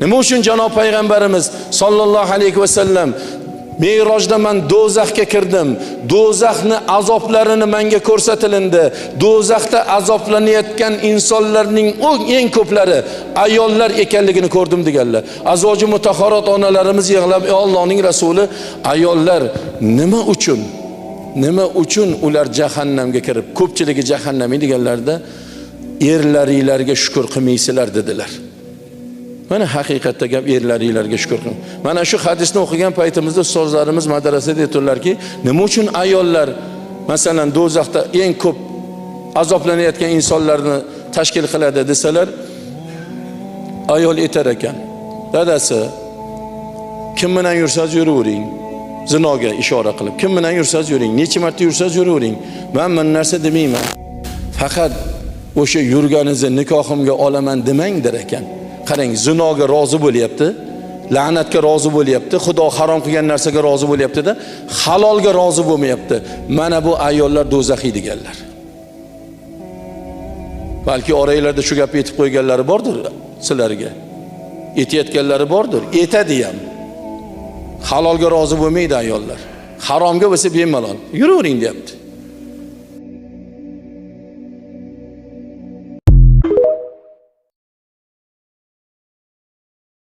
Nima uchun janob payg'ambarimiz sollallohu alayhi vasallam Me'rojda men do'zaxga kirdim. Do'zaxni azoblarini menga ko'rsatilindi. Do'zaxda azoblanayotgan insonlarning eng ko'plari ayollar ekanligini ko'rdim deganlar. Azvoji mutahharat onalarimiz yig'lab, "Ey Allohning rasuli, ayollar nima uchun ular jahannamga kirib, ko'pchiligi jahannamiy deganlarda, erlaringlarga shukr qilmaysizlar" dedilar. Mana haqiqatda gap erlaringlarga shukr qiling. Mana shu hadisni o'qigan paytimizda ustozlarimiz madrasada aytdilarki, nima uchun ayollar masalan do'zaxda eng ko'p azoblanayotgan insonlarni tashkil qiladi desalar, ayol aytar ekan, dadasi, kim bilan yursangiz yuravering. Zinoga ishora qilib, kim bilan yursangiz yuring, necha marta yursangiz yuravering. Men bu narsa demayman. Faqat o'sha yurganingizni nikohimga olaman demangdir ekan. Qarang, zinoga rozi bo'lyapti, la'natga rozi bo'lyapti, Xudo harom qilgan narsaga rozi bo'lyapti-da, halolga rozi bo'lmayapti. Mana bu ayollar do'zaxiy deganlar. Balki oranglarda shu gapni aytib qo'yganlari bordir sizlarga. Aytayotganlari bordir, aytadi ham. Halolga rozi bo'lmaydi ayollar. Haromga bo'lsa bemalol yuravering deyapti.